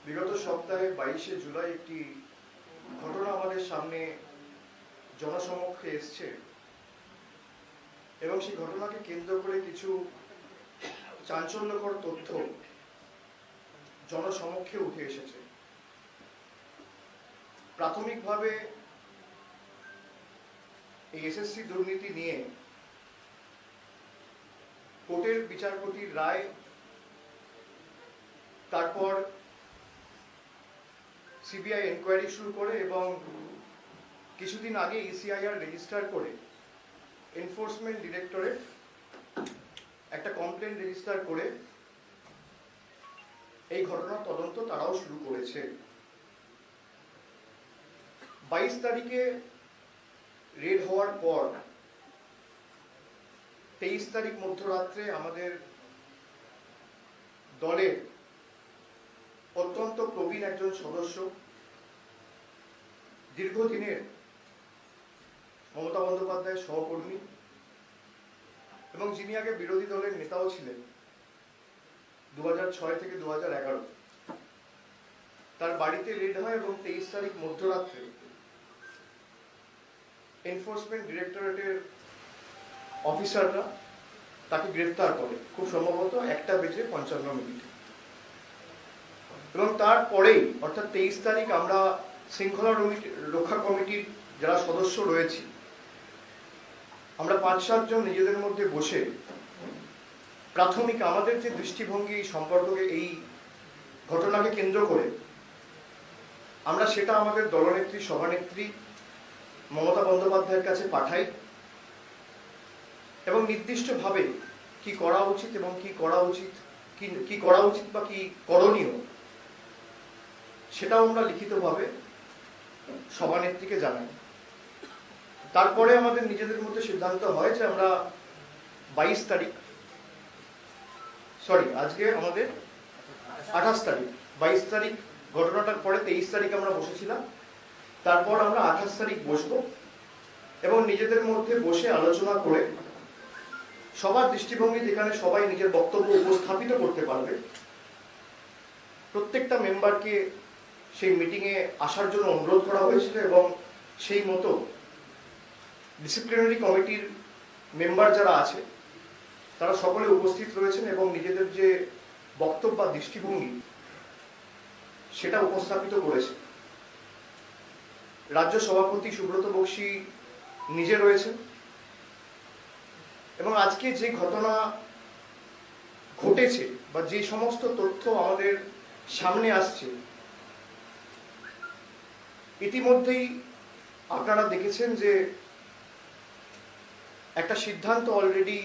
বিগত সপ্তাহে 22শে জুলাই একটি ঘটনা আমাদের সামনে জনসমক্ষে এসছে এবং সেই ঘটনাকে কেন্দ্র করে কিছু চাঞ্চল্যকর তথ্য জনসমক্ষে উঠে এসেছে। প্রাথমিকভাবে এই এসএসসি দুর্নীতি নিয়ে কোর্টের বিচারপতির রায়, তারপর সিবিআই এনকোয়ারি শুরু করে এবং কিছুদিন আগে ইসিআইআর রেজিস্টার করে এনফোর্সমেন্ট ডিরেক্টরেট একটা কমপ্লেন রেজিস্টার করে এই ঘটনার তদন্ত তারাও শুরু করেছে। 22 তারিখে রেড হওয়ার পর 23 তারিখ মধ্যরাত্রে আমাদের দলের অত্যন্ত প্রবীণ একজন সদস্য, দীর্ঘদিনের মমতা বন্দ্যোপাধ্যায়ের সহকর্মী এবং যিনি আগে বিরোধী দলের নেতাও ছিলেন 2006 থেকে 2011, তার বাড়িতে রেড হয় এবং 23 তারিখ মধ্যরাত্রে এনফোর্সমেন্ট ডিরেক্টরেটের অফিসাররা তাকে গ্রেফতার করে, খুব সম্ভবত 1:55 এবং তারপরেই অর্থাৎ 23 তারিখ আমরা শৃঙ্খলা রক্ষা কমিটির যারা সদস্য রয়েছি আমরা 5-7 জন নিজেদের মধ্যে বসে প্রাথমিক আমাদের যে দৃষ্টিভঙ্গি সম্পর্কে এই ঘটনাকে কেন্দ্র করে আমরা সেটা আমাদের দলনেত্রী সভানেত্রী মমতা বন্দ্যোপাধ্যায়ের কাছে পাঠাই এবং নির্দিষ্টভাবে কি করা উচিত এবং কি করা উচিত বা কি করণীয় সেটাও আমরা লিখিতভাবে সভানেত্রীকে জানাই। তারপরে আমাদের নিজেদের মধ্যে সিদ্ধান্ত হয় যে আমরা 22 তারিখ, আজকে আমাদের 28 তারিখ, 22 তারিখ ঘটনাটার পরে 23 তারিখ আমরা বসেছিলাম, তারপর আমরা 28 তারিখ বসবো এবং নিজেদের মধ্যে বসে আলোচনা করে সবার দৃষ্টিভঙ্গি যেখানে সবাই নিজের বক্তব্য উপস্থাপিত করতে পারবে, প্রত্যেকটা মেম্বারকে সেই মিটিংয়ে আসার জন্য অনুরোধ করা হয়েছিল এবং সেই মতো ডিসিপ্লিনারি কমিটির মেম্বার যারা আছে তারা সকলে উপস্থিত রয়েছেন এবং নিজেদের যে বক্তব্য বা দৃষ্টিভঙ্গি সেটা উপস্থাপিত করেছে। রাজ্য সভাপতি সুব্রত বক্সী নিজে রয়েছেন এবং আজকে যে ঘটনা ঘটেছে বা যে সমস্ত তথ্য আমাদের সামনে আসছে ইতিমধ্যেই আপনারা দেখেছেন যে একটা সিদ্ধান্ত অলরেডি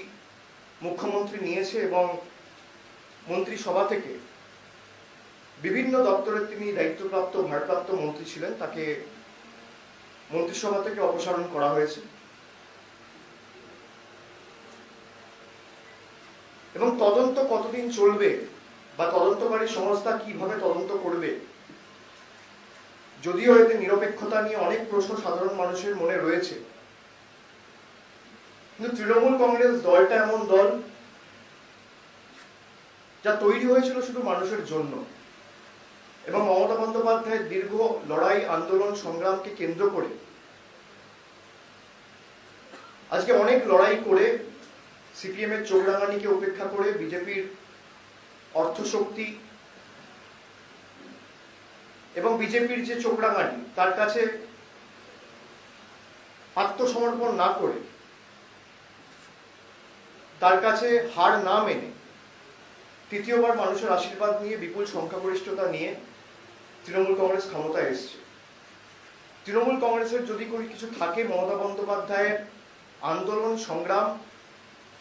মুখ্যমন্ত্রী নিয়েছে এবং মন্ত্রিসভা থেকে বিভিন্ন দপ্তরের তিনি দায়িত্বপ্রাপ্ত ভারপ্রাপ্ত মন্ত্রী ছিলেন, তাকে মন্ত্রিসভা থেকে অপসারণ করা হয়েছে এবং তদন্ত কতদিন চলবে বা তদন্তকারী সংস্থা কিভাবে তদন্ত করবে, যদিও এতে নিরপেক্ষতা নিয়ে অনেক প্রশ্ন সাধারণ মানুষের মনে রয়েছে, কিন্তু তৃণমূল কংগ্রেস দলটা এমন দল যা তৈরি হয়েছিল শুধু মানুষের জন্য এবং মমতা বন্দ্যোপাধ্যায়ের দীর্ঘ লড়াই আন্দোলন সংগ্রামকে কেন্দ্র করে আজকে অনেক লড়াই করে সিপিএম এর চোখ রাঙানিকে উপেক্ষা করে বিজেপির অর্থশক্তি এবং বিজেপির যে চোখ রাঙানি তার কাছে আত্মসমর্পণ না করে, তার কাছে হার না মেনে তৃতীয়বার মানুষের আশীর্বাদ নিয়ে বিপুল সংখ্যাগরিষ্ঠতা নিয়ে তৃণমূল কংগ্রেস ক্ষমতায় এসছে। তৃণমূল কংগ্রেসের যদি কিছু থাকে মমতা বন্দ্যোপাধ্যায়ের আন্দোলন সংগ্রাম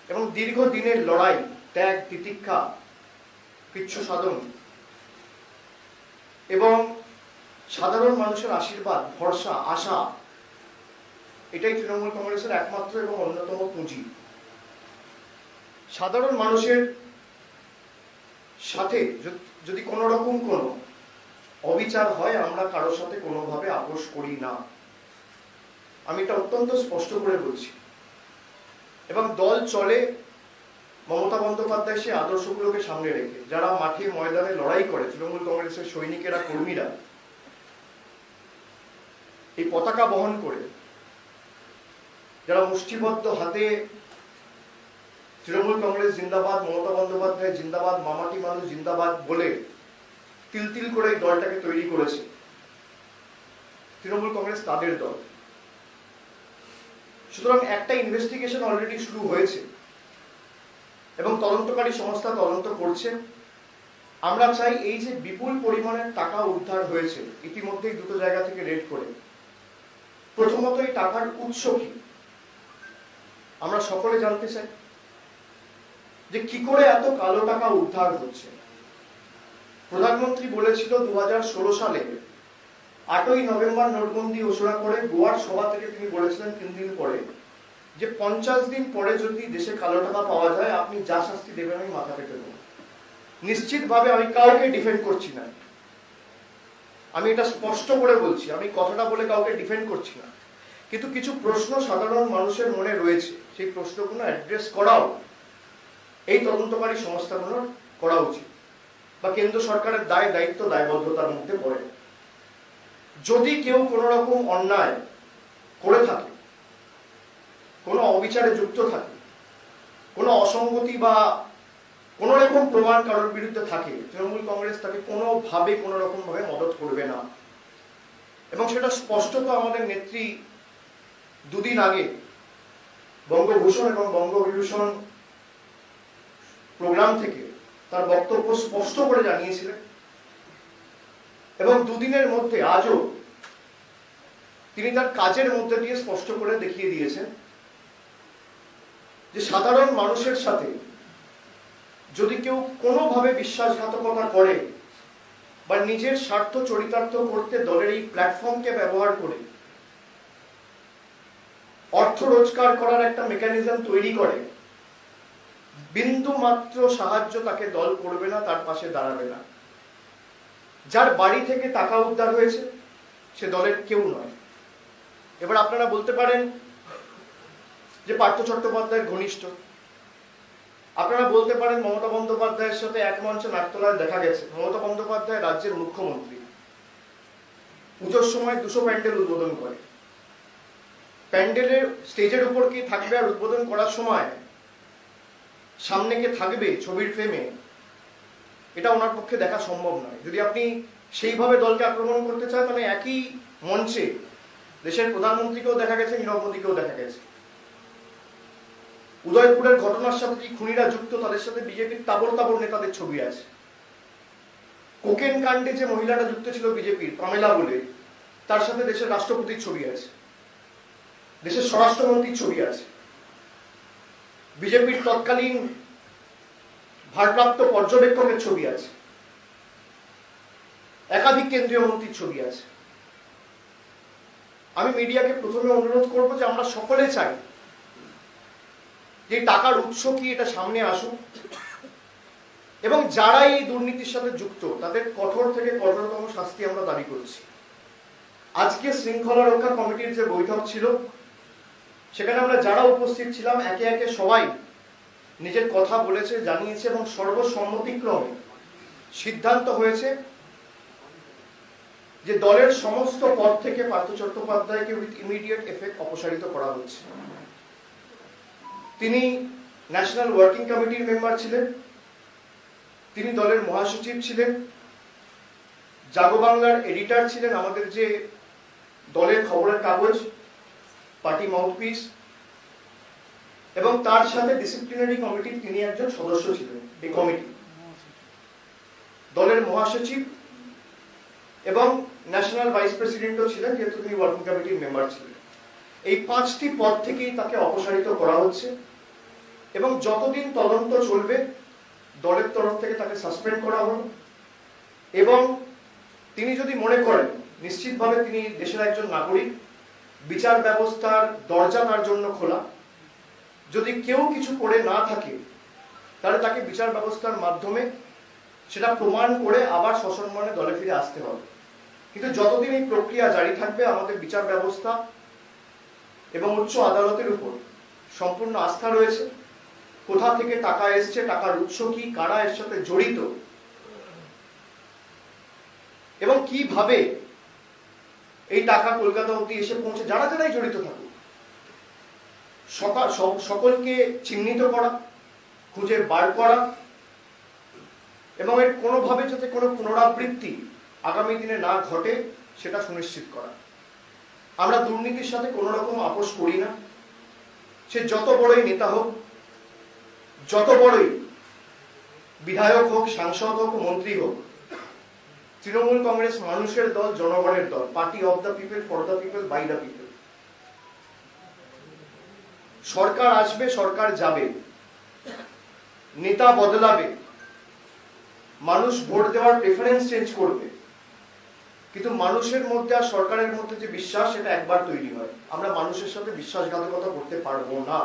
এবং দীর্ঘদিনের লড়াই, ত্যাগ, তিতিক্ষা, কৃচ্ছ সাধন এবং সাধারণ মানুষের আশীর্বাদ, ভরসা, আশা, এটাই তৃণমূল কংগ্রেসের একমাত্র এবং অন্যতম পুঁজি। সাধারণ মানুষের সাথে যদি কোনো রকম কোনো অবিচার হয় আমরা কারোর সাথে কোনোভাবে আপোষ করি না, আমি এটা অত্যন্ত স্পষ্ট করে বলছি। এবং দল চলে মমতা বন্দ্যোপাধ্যায় সে আদর্শগুলোকে সামনে রেখে, যারা মাঠে ময়দানে লড়াই করে, তৃণমূল কংগ্রেসের সৈনিকেরা, কর্মীরা এই পতাকা বহন করে, যারা মুষ্টিবদ্ধ হাতে তৃণমূল কংগ্রেস জিন্দাবাদ, মমতা বন্দ্যোপাধ্যায় জিন্দাবাদ, মামাটি মানুষ জিন্দাবাদ বলে তিল তিল করে এই দলটাকে তৈরি করেছে, তৃণমূল কংগ্রেস তাদের দল। সুতরাং একটা ইনভেস্টিগেশন অলরেডি শুরু হয়েছে এবং তদন্তকারী সংস্থা তদন্ত করছে। আমরা চাই এই যে বিপুল পরিমাণের টাকা উদ্ধার হয়েছে ইতিমধ্যেই দুটো জায়গা থেকে রেড করে, প্রথমত এই টাকার উৎস কি আমরা সকলে জানতে চাই, যে কি করে এত কালো টাকা উদ্ধার হচ্ছে। প্রধানমন্ত্রী বলেছিল 2016 সালে 8ই নভেম্বর নোটবন্দি ঘোষণা করে গোয়ার সভা থেকে তিনি বলেছিলেন 3 দিন পরে যে 50 দিন পরে যদি দেশে কালো টাকা পাওয়া যায় আপনি যা শাস্তি দেবেন আমি মাথা পেতে দেব। নিশ্চিতভাবে আমি কাউকে ডিফেন্ড করছি না, আমি এটা স্পষ্ট করে বলছি, আমি কথাটা বলে কাউকে ডিফেন্ড করছি না, কিন্তু কিছু প্রশ্ন সাধারণ মানুষের মনে রয়েছে, সেই প্রশ্নগুলো অ্যাড্রেস করাও এই তদন্তকারী সংস্থাগুলোর করা উচিত, বা কেন্দ্র সরকারের দায়িত্ব দায়বদ্ধতার মধ্যে পড়ে। যদি কেউ কোনো রকম অন্যায় করে থাকে, কোনো অবিচারে যুক্ত থাকে, কোনো অসঙ্গতি বা কোনো রকম প্রমাণ কারোর বিরুদ্ধে থাকে, তৃণমূল কংগ্রেস তাকে কোনোভাবে কোনো রকম ভাবে মদত করবে না। এবং সেটা স্পষ্টত আমাদের নেত্রী দুদিন আগে বঙ্গভূষণ এবং বঙ্গবিভূষণ প্রোগ্রাম থেকে তার বক্তব্য স্পষ্ট করে জানিয়েছিলেন। এবং দুদিনের মধ্যে আজও তিনি তার কাজের মধ্যে দিয়ে স্পষ্ট করে দেখিয়ে দিয়েছেন যে সাধারণ মানুষের সাথে যদি কেউ কোনোভাবে বিশ্বাসঘাতকতা করে বা নিজের স্বার্থ চরিতার্থ করতে দলের এই প্ল্যাটফর্মকে ব্যবহার করে অর্থ রোজগার করার একটা মেকানিজম তৈরি করে, বিন্দু মাত্র সাহায্য তাকে দল করবে না, তার পাশে দাঁড়াবে না। যার বাড়ি থেকে টাকা উদ্ধার হয়েছে সে দলের কেউ নয়। এবার আপনারা বলতে পারেন যে পার্থ চট্টোপাধ্যায়ের ঘনিষ্ঠ, আপনারা বলতে পারেন মমতা বন্দ্যোপাধ্যায়ের সাথে এক মঞ্চে নাট্যলায় দেখা গেছে। মমতা বন্দ্যোপাধ্যায় রাজ্যের মুখ্যমন্ত্রী, পুজোর সময় 200 প্যান্ডেল উদ্বোধন করে, প্যান্ডেলের স্টেজের উপর কি থাকবে আর উদ্বোধন করার সময় সামনে কে থাকবে ছবির ফ্রেমে, এটা ওনার পক্ষে দেখা সম্ভব নয়। যদি আপনি সেইভাবে দলকে আক্রমণ করতে চান তাহলে একই মঞ্চে দেশের প্রধানমন্ত্রীকেও দেখা গেছে, নীরব মোদীকেও দেখা গেছে। উদয়পুরের ঘটনার সাথে যে খুনিরা যুক্ত তাদের সাথে বিজেপির তাবড় তাবড় নেতাদের ছবি আছে। কোকেন কাণ্ডে যে মহিলাটা যুক্ত ছিল বিজেপির, পামেলা বলে, তার সাথে দেশের রাষ্ট্রপতির ছবি আছে, দেশের স্বরাষ্ট্রমন্ত্রীর ছবি আছে, বিজেপির তৎকালীন ভারপ্রাপ্ত পর্যবেক্ষকের ছবি আছে, একাধিক কেন্দ্রীয় মন্ত্রীর ছবি আছে। আমি মিডিয়াকে প্রথমে অনুরোধ করব যে আমরা সকলে চাই যে টাকার উৎস কি এটা সামনে আসুক এবং যারা এই দুর্নীতির সাথে যুক্ত তাদের কঠোর থেকে কঠোরতম শাস্তি আমরা দাবি করছি। আজকে শৃঙ্খলা রক্ষা কমিটির যে বৈঠক ছিল সেখানে আমরা যারা উপস্থিত ছিলাম একে একে সবাই নিজের কথা বলেছে, জানিয়েছে এবং সর্বসম্মতিক্রমে সিদ্ধান্ত হয়েছে যে দলের সমস্ত পদ থেকে পার্থ চট্টোপাধ্যায়কে উইথ ইমিডিয়েট এফেক্ট অপসারিত করা হচ্ছে। তিনি ন্যাশনাল ওয়ার্কিং কমিটির মেম্বার ছিলেন, তিনি দলের মহাসচিব ছিলেন, জাগো বাংলার এডিটর ছিলেন, আমাদের যে দলের খবরের কাগজ, পার্টি মাউথপিস, এবং তার সাথে ডিসিপ্লিনারি কমিটির তিনি একজন সদস্য ছিলেন। এই কমিটি দলের মহাসচিব এবং ন্যাশনাল ভাইস প্রেসিডেন্টও ছিলেন, যেহেতু তিনি ওয়ার্কিং কমিটির মেম্বার ছিলেন। এই 5টি পদ থেকেই তাকে অপসারিত করা হচ্ছে এবং যতদিন তদন্ত চলবে দলের তরফ থেকে তাকে সাসপেন্ড করা হলো। এবং তিনি যদি মনে করেন নিশ্চিতভাবে তিনি দেশের একজন নাগরিক, বিচার ব্যবস্থার দরজা তার জন্য খোলা, যদি কেউ কিছু করে না থাকে তাহলে তাকে বিচার ব্যবস্থার মাধ্যমে সেটা প্রমাণ করে আবার সসম্মানে দলে ফিরে আসতে হবে। কিন্তু যতদিন এই প্রক্রিয়া জারি থাকবে আমাদের বিচার ব্যবস্থা এবং উচ্চ আদালতের উপর সম্পূর্ণ আস্থা রয়েছে। কোথা থেকে টাকা এসছে, টাকার উৎস কি, কারা এর সাথে জড়িত এবং কিভাবে এই টাকা কলকাতা অবধি এসে পৌঁছে, যারা যারাই জড়িত থাকুক সকলকে চিহ্নিত করা, খুঁজে বার করা এবং এর কোনোভাবে যাতে কোনো পুনরাবৃত্তি আগামী দিনে না ঘটে সেটা সুনিশ্চিত করা। আমরা দুর্নীতির সাথে কোনো রকম আপোষ করি না, সে যত বড়ই নেতা হোক, যত বড়ই বিধায়ক হোক, সাংসদ হোক, মন্ত্রী হোক। তৃণমূল কংগ্রেস মানুষের দল, জনগণের দল, party of the people, for the people, by the people. সরকার আসবে, সরকার যাবে, নেতা বদলাবে, মানুষ ভোট দেওয়ার প্রেফারেন্স চেঞ্জ করবে, কিন্তু মানুষের মধ্যে আর সরকারের মধ্যে যে বিশ্বাস, সেটা একবার তৈরি হয়। আমরা মানুষের সাথে বিশ্বাসঘাতকতা করতে পারবো না।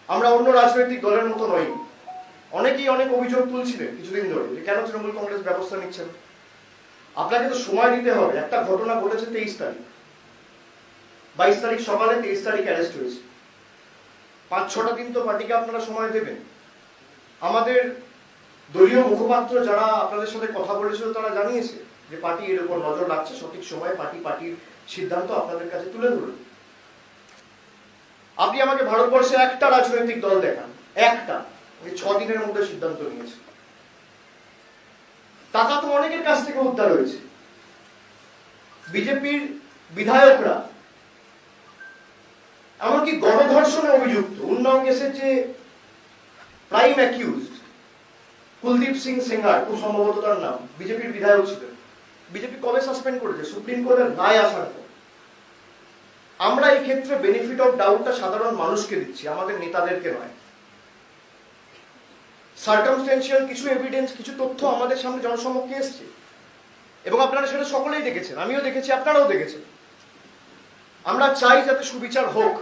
আমরা অন্য রাজনৈতিক দলের মতো নই। অনেকেই অনেক অভিযোগ তুলছিলেন কিছুদিন ধরে যে কেন তৃণমূল কংগ্রেস ব্যবস্থা নিচ্ছেন। আপনাকে তো সময় দিতে হবে। একটা ঘটনা ঘটেছে 23 তারিখ, 22 তারিখ সকালে, 23 তারিখ অ্যারেস্ট হয়েছে। 5-6টা দিন তো পার্টিকে আপনারা সময় দেবেন। আমাদের দলীয় মুখপাত্র যারা আপনাদের সাথে কথা বলেছিল তারা জানিয়েছে যে পার্টি এর উপর নজর রাখছে, সঠিক সময়ে পার্টির সিদ্ধান্ত আপনাদের কাছে তুলে ধরবে। আপনি আমাকে ভারতবর্ষে একটা রাজনৈতিক দল দেখান, একটা 6 দিনের মধ্যে সিদ্ধান্ত নিয়েছে। টাকা তো অনেকের কাছ থেকে উদ্ধার হয়েছে। বিজেপির বিধায়করা এমনকি গণধর্ষণে অভিযুক্ত উন্নাও কেসের যে প্রাইম অ্যাকিউজড কুলদীপ সিং সেঙ্গার, খুব সম্ভবত তার নাম, বিজেপির বিধায়ক ছিলেন। বিজেপি কবে সাসপেন্ড করেছে? সুপ্রিম কোর্টের রায় আসার পর। আমরা এই ক্ষেত্রে বেনিফিট অফ ডাউটটা সাধারণ মানুষকে দিচ্ছি, আমাদের নেতাদেরকে নয়। সার্কামস্টেন্সিয়াল কিছু এভিডেন্স, কিছু তথ্য আমাদের সামনে জনসমক্ষে এসছে এবং আপনারা সেটা সকলেই দেখেছেন, আমিও দেখেছি, আপনারাও দেখেছেন। আমরা চাই যাতে সুবিচার হোক,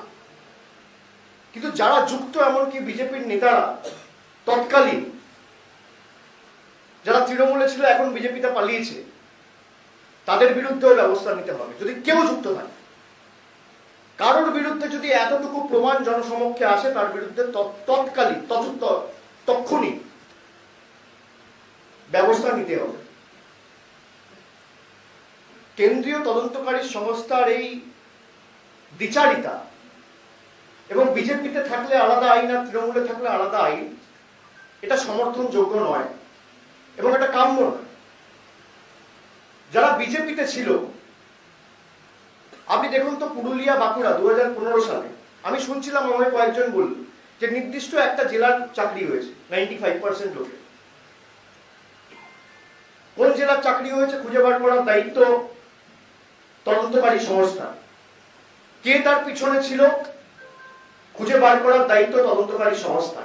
কিন্তু যারা যুক্ত, এমনকি বিজেপির নেতারা তৎকালীন যারা তৃণমূলে ছিল, এখন বিজেপিতে পালিয়েছে, তাদের বিরুদ্ধেও ব্যবস্থা নিতে হবে। যদি কেউ যুক্ত থাকে, কারোর বিরুদ্ধে যদি এতটুকু প্রমাণ জনসমক্ষে আসে, তার বিরুদ্ধে তৎকালীন তক্ষুনি ব্যবস্থা নিতে হবে। কেন্দ্রীয় তদন্তকারী সংস্থার এই দ্বিচারিতা এবং বিজেপিতে থাকলে আলাদা আইন আর তৃণমূলে থাকলে আলাদা আইন, এটা সমর্থনযোগ্য নয় এবং এটা কাম্য নয়। যারা বিজেপিতে ছিল, আপনি দেখুন তো পুরুলিয়া, বাঁকুড়া 2015 সালে আমি শুনছিলাম, আমায় কয়েকজন বলল যে নির্দিষ্ট একটা জেলার চাকরি হয়েছে 95% লোকের। কোন জেলার চাকরি হয়েছে খুঁজে বার করার দায়িত্ব তদন্তকারী সংস্থা। কে তার পিছনে ছিল খুঁজে বার করার দায়িত্ব তদন্তকারী সংস্থা।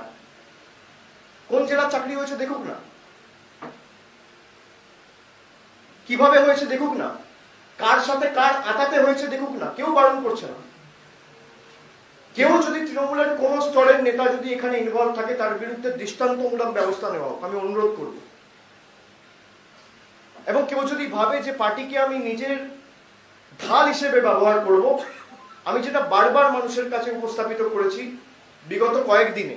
কোন জেলার চাকরি হয়েছে দেখুক না, কিভাবে হয়েছে দেখুক না, কার সাথে কার আটাতে হয়েছে দেখুক না। কেউ বারণ করছে না। কেউ যদি তৃণমূলের কোন স্তরের নেতা যদি এখানে ইনভলভ থাকে, তার বিরুদ্ধে দৃষ্টান্তমূলক ব্যবস্থা নেওয়া হোক, আমি অনুরোধ করব। এবং কেউ যদি ভাবে যে পার্টিকে আমি নিজের ঢাল হিসেবে ব্যবহার করব, আমি যেটা বারবার মানুষের কাছে উপস্থাপিত করেছি বিগত কয়েকদিনে,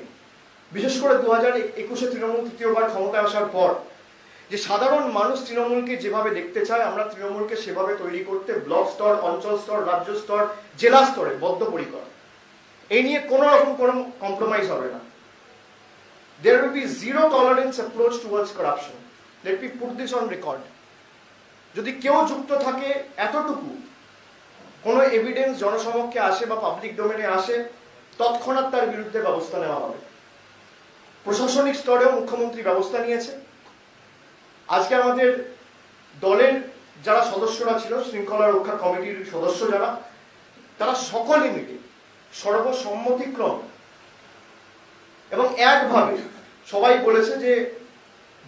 বিশেষ করে 2021-এ তৃণমূল তৃতীয়বার ক্ষমতায় আসার পর, যে সাধারণ মানুষ তৃণমূলকে যেভাবে দেখতে চায়, আমরা তৃণমূলকে সেভাবে তৈরি করতে ব্লক স্তর, অঞ্চল স্তর, রাজ্য স্তর, জেলা স্তরে বদ্ধপরিকর। এই নিয়ে কোনো রকম কোনো কম্প্রোমাইজ হবে না। There will be zero tolerance approach towards corruption. Let me put this on record. যদি কেউ যুক্ত থাকে, এতটুকু কোনো এভিডেন্স জনসমক্ষে আসে বা পাবলিক ডোমেনে আসে, তৎক্ষণাৎ তার বিরুদ্ধে ব্যবস্থা নেওয়া হবে। প্রশাসনিক স্তরেও মুখ্যমন্ত্রী ব্যবস্থা নিয়েছে। আজকে আমাদের দলের যারা সদস্যরা ছিল, শৃঙ্খলা রক্ষা কমিটির সদস্য যারা, তারা সকলে মিলে সর্বসম্মতিক্রম এবং একভাবে সবাই বলেছে যে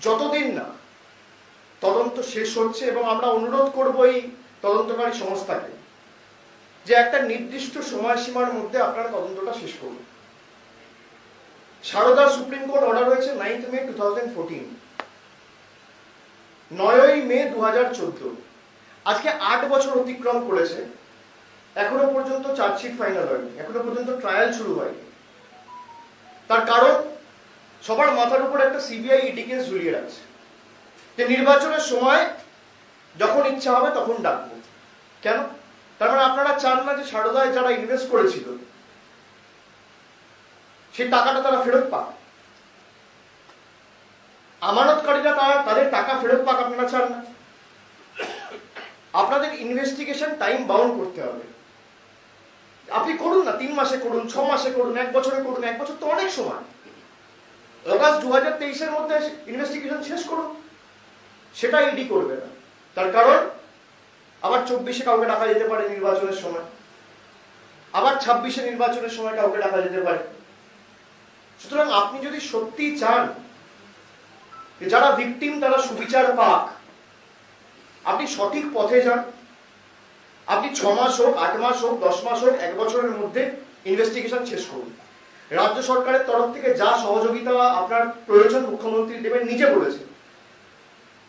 যতদিন না তদন্ত শেষ হচ্ছে, এবং আমরা অনুরোধ করব এই তদন্তকারী সংস্থাকে যে একটা নির্দিষ্ট সময়সীমার মধ্যে আপনারা তদন্তটা শেষ করুন। সারদার সুপ্রিম কোর্ট অর্ডার হয়েছে 9th May 2014, 9ই মে 2014। আজকে 8 বছর অতিক্রম করেছে, এখনো পর্যন্ত চার্জশিট ফাইনাল হয়নি, এখনো পর্যন্ত ট্রায়াল শুরু হয়নি। তার কারণ সবার মাথার উপর একটা সিবিআই ইডি কেস ঝুলিয়ে রাখছে, যে নির্বাচনের সময় যখন ইচ্ছা হবে তখন ডাকবো। কেন? তার মানে আপনারা চান না যে সারদায় যারা ইনভেস্ট করেছিল সেই টাকাটা তারা ফেরত পাক, আমানতকারীরা তাদের টাকা ফেরত পাক, আপনারা চান না? আপনাদের ইনভেস্টিগেশন টাইম বাউন্ড করতে হবে। আপনি করুন না, 3 মাসে করুন, 6 মাসে করুন, 1 বছরে করুন। 1 বছর তো অনেক সময়। অগাস্ট 2023-এর মধ্যে ইনভেস্টিগেশন শেষ করুন। সেটা ইডি করবে না। তার কারণ আবার 24-এ কাউকে ডাকা যেতে পারে নির্বাচনের সময়, আবার 26-এ নির্বাচনের সময় কাউকে ডাকা যেতে পারে। সুতরাং আপনি যদি সত্যি চান যে যারা ভিকটিম তারা সুবিচার পাক, আপনি সঠিক পথে যান। আপনি 6 মাস হোক, 8 মাস হোক, 10 মাস হোক, 1 বছরের মধ্যে ইনভেস্টিগেশন শেষ করুন। রাজ্য সরকারের তরফ থেকে যা সহযোগিতা আপনার প্রয়োজন মুখ্যমন্ত্রী দেবেন, নিজে বলেছেন